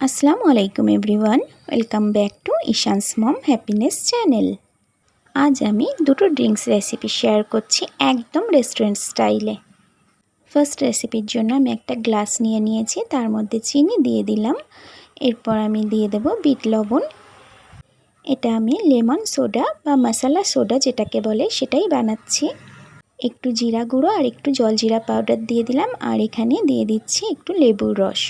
আসসালামু আলাইকুম everyone, welcome back to Ishan's mom happiness channel. আজ আমি দুটো ড্রিঙ্কস রেসিপি শেয়ার করছি একদম রেস্টুরেন্ট স্টাইলে। ফার্স্ট রেসিপির জন্য আমি একটা গ্লাস নিয়ে নিয়েছি, তার মধ্যে চিনি দিয়ে দিলাম। এরপর আমি দিয়ে দেব বিট লবণ। এটা আমি লেমন সোডা বা মশালা সোডা যেটাকে বলে সেটাই বানাচ্ছি। একটু জিরা গুঁড়ো আর একটু জলজিরা পাউডার দিয়ে দিলাম, আর এখানে দিয়ে দিচ্ছি একটু লেবুর রস।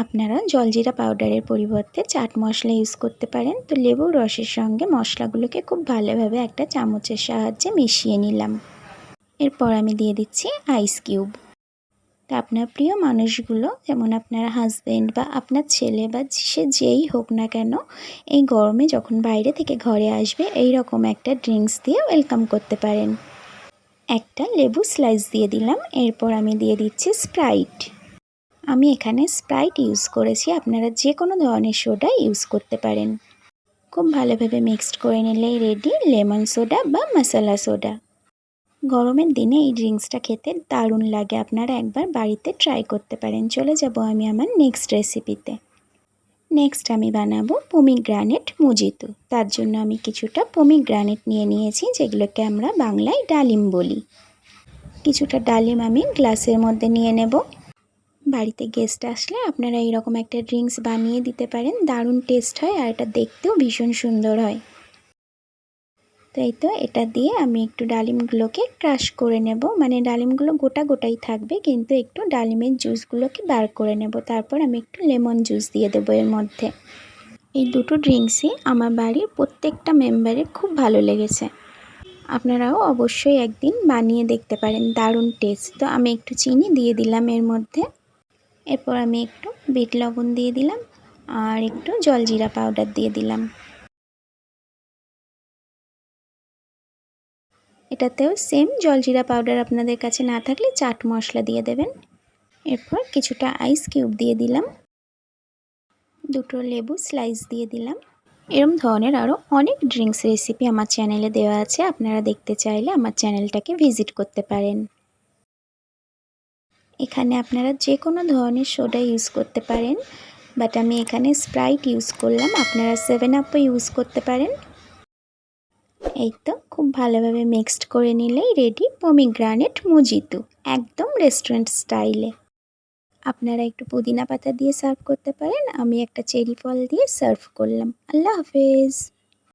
আপনারা জলজিরা পাউডারের পরিবর্তে চাট মশলা ইউজ করতে পারেন। তো লেবুর রসের সঙ্গে মশলাগুলোকে খুব ভালোভাবে একটা চামচের সাহায্যে মিশিয়ে নিলাম। এরপর আমি দিয়ে দিচ্ছি আইস কিউব। তা আপনার প্রিয় মানুষগুলো, যেমন আপনার হাজব্যান্ড বা আপনার ছেলে বা সে যেই হোক না কেন, এই গরমে যখন বাইরে থেকে ঘরে আসবে এই রকম একটা ড্রিঙ্কস দিয়ে ওয়েলকাম করতে পারেন। একটা লেবু স্লাইস দিয়ে দিলাম। এরপর আমি দিয়ে দিচ্ছি স্প্রাইট। আমি এখানে স্প্রাইট ইউজ করেছি, আপনারা যে কোনো ধরনের সোডা ইউজ করতে পারেন। খুব ভালোভাবে মিক্সড করে নিলেই রেডি লেমন সোডা বা মশালা সোডা। গরমের দিনে এই ড্রিঙ্কসটা খেতে দারুণ লাগে, আপনারা একবার বাড়িতে ট্রাই করতে পারেন। চলে যাব আমি আমার নেক্সট রেসিপিতে। নেক্সট আমি বানাবো পোমিগ্রানেট মুজিতো। তার জন্য আমি কিছুটা পোমিগ্রানেট নিয়ে নিয়েছি, যেগুলোকে আমরা বাংলায় ডালিম বলি। কিছুটা ডালিম আমি গ্লাসের মধ্যে নিয়ে নেব। বাড়িতে গেস্ট আসলে আপনারা এইরকম একটা ড্রিঙ্কস বানিয়ে দিতে পারেন, দারুণ টেস্ট হয় আর এটা দেখতেও ভীষণ সুন্দর হয়। তাই তো এটা দিয়ে আমি একটু ডালিমগুলোকে ক্রাশ করে নেব, মানে ডালিমগুলো গোটা গোটাই থাকবে, কিন্তু একটু ডালিমের জুসগুলোকে বার করে নেব। তারপর আমি একটু লেমন জুস দিয়ে দেবো এর মধ্যে। এই দুটো ড্রিঙ্কসই আমার বাড়ির প্রত্যেকটা মেম্বারের খুব ভালো লেগেছে। আপনারাও অবশ্যই একদিন বানিয়ে দেখতে পারেন, দারুণ টেস্ট। তো আমি একটু চিনি দিয়ে দিলাম এর মধ্যে। এরপর আমি একটু বিট লবণ দিয়ে দিলাম আর একটু জলজিরা পাউডার দিয়ে দিলাম। এটাতেও সেম জলজিরা পাউডার আপনাদের কাছে না থাকলে চাট মশলা দিয়ে দেবেন। এরপর কিছুটা আইস কিউব দিয়ে দিলাম, দুটো লেবু স্লাইস দিয়ে দিলাম। এরম ধরনের আরও অনেক ড্রিঙ্কস রেসিপি আমার চ্যানেলে দেওয়া আছে, আপনারা দেখতে চাইলে আমার চ্যানেলটাকে ভিজিট করতে পারেন। এখানে আপনারা যে কোনো ধরনের সোডা ইউজ করতে পারেন, বাট আমি এখানে স্প্রাইট ইউজ করলাম, আপনারা 7 আপও ইউজ করতে পারেন। এই তো খুব ভালোভাবে মিক্সড করে নিলেই রেডি পমিগ্রানেট মুজিতো, একদম রেস্টুরেন্ট স্টাইলে। আপনারা একটু পুদিনা পাতা দিয়ে সার্ভ করতে পারেন, আমি একটা চেরি ফল দিয়ে সার্ভ করলাম। আল্লাহ হাফেজ।